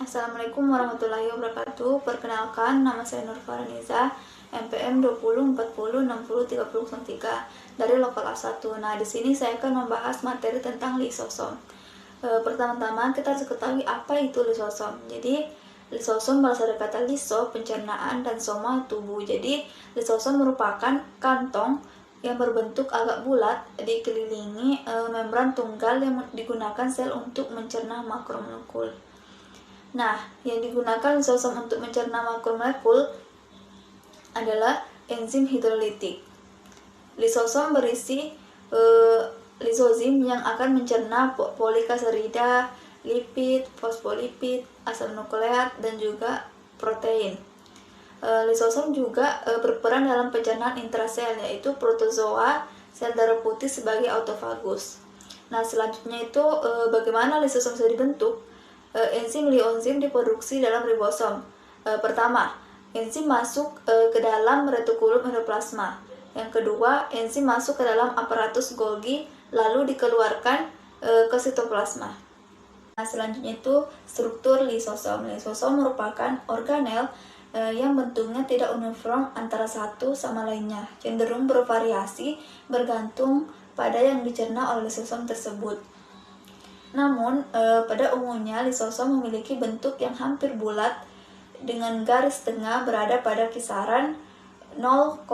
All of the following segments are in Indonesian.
Assalamualaikum warahmatullahi wabarakatuh. Perkenalkan, nama saya Nur Faraniza, NPM 2040603003 dari lokal A1. Nah, di sini saya akan membahas materi tentang lisosom. Pertama-tama kita harus ketahui apa itu lisosom. Jadi, lisosom berasal dari kata liso, pencernaan, dan soma, tubuh. Jadi, lisosom merupakan kantong yang berbentuk agak bulat dikelilingi membran tunggal yang digunakan sel untuk mencerna makromolekul. Nah, yang digunakan lisosom untuk mencerna makromolekul adalah enzim hidrolitik. Lisosom berisi lisozim yang akan mencerna polisakarida, lipid, fosfolipid, asam nukleat, dan juga protein. Lisosom juga berperan dalam pencernaan intrasel, yaitu protozoa, sel darah putih sebagai autofagus. Nah, selanjutnya itu bagaimana lisosom bisa dibentuk? Enzim lionzim diproduksi dalam ribosom. Pertama, enzim masuk ke dalam retikulum endoplasma. Yang kedua, enzim masuk ke dalam aparatus Golgi lalu dikeluarkan ke sitoplasma. Nah, selanjutnya itu struktur lisosom. Lisosom merupakan organel yang bentuknya tidak uniform antara satu sama lainnya, cenderung bervariasi bergantung pada yang dicerna oleh lisosom tersebut. Namun, pada umumnya lisosom memiliki bentuk yang hampir bulat dengan garis tengah berada pada kisaran 0,05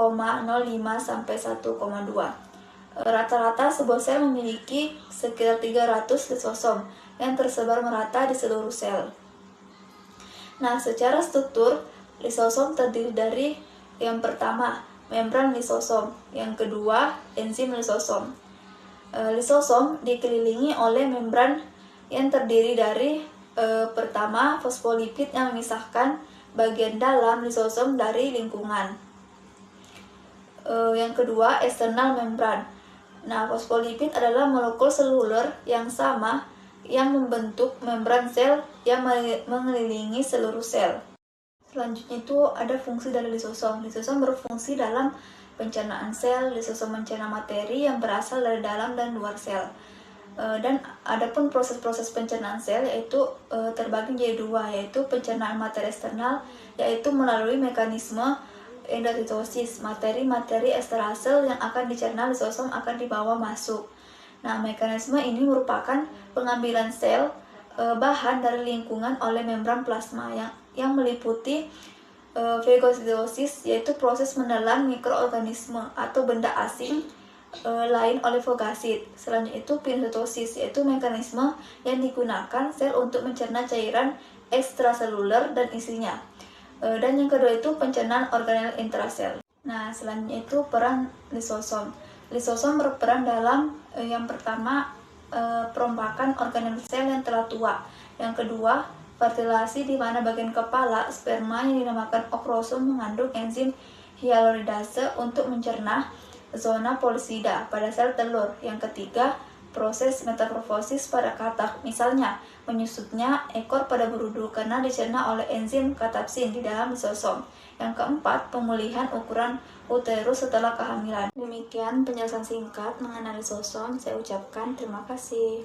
sampai 1,2. Rata-rata sebuah sel memiliki sekitar 300 lisosom yang tersebar merata di seluruh sel. Nah, secara struktur, lisosom terdiri dari yang pertama, membran lisosom, yang kedua, enzim lisosom. Lisosom dikelilingi oleh membran yang terdiri dari pertama, fosfolipid yang memisahkan bagian dalam lisosom dari lingkungan. Yang kedua, eksternal membran. Nah, fosfolipid adalah molekul seluler yang sama yang membentuk membran sel yang mengelilingi seluruh sel. Selanjutnya itu ada fungsi dari lisosom. Lisosom berfungsi dalam pencernaan sel. Lisosom mencerna materi yang berasal dari dalam dan luar sel. Dan adapun proses-proses pencernaan sel yaitu terbagi menjadi dua, yaitu pencernaan materi eksternal, yaitu melalui mekanisme endositosis. Materi-materi ekstrasel yang akan dicerna lisosom akan dibawa masuk. Nah, mekanisme ini merupakan pengambilan sel bahan dari lingkungan oleh membran plasma yang meliputi fagositosis, yaitu proses menelan mikroorganisme atau benda asing lain oleh fagosit. Selanjutnya itu pinositosis, yaitu mekanisme yang digunakan sel untuk mencerna cairan ekstraseluler dan isinya. Dan yang kedua itu pencernaan organel intrasel. Nah, selanjutnya itu peran lisosom. Lisosom berperan dalam yang pertama perombakan organel sel yang telah tua. Yang kedua, fertilasi di mana bagian kepala sperma yang dinamakan okrosom mengandung enzim hyaluronidase untuk mencerna zona polisida pada sel telur. Yang ketiga, proses metamorfosis pada katak, misalnya menyusutnya ekor pada berudu karena dicerna oleh enzim katapsin di dalam lisosom. Yang keempat, pemulihan ukuran uterus setelah kehamilan. Demikian penjelasan singkat mengenai lisosom saya ucapkan. Terima kasih.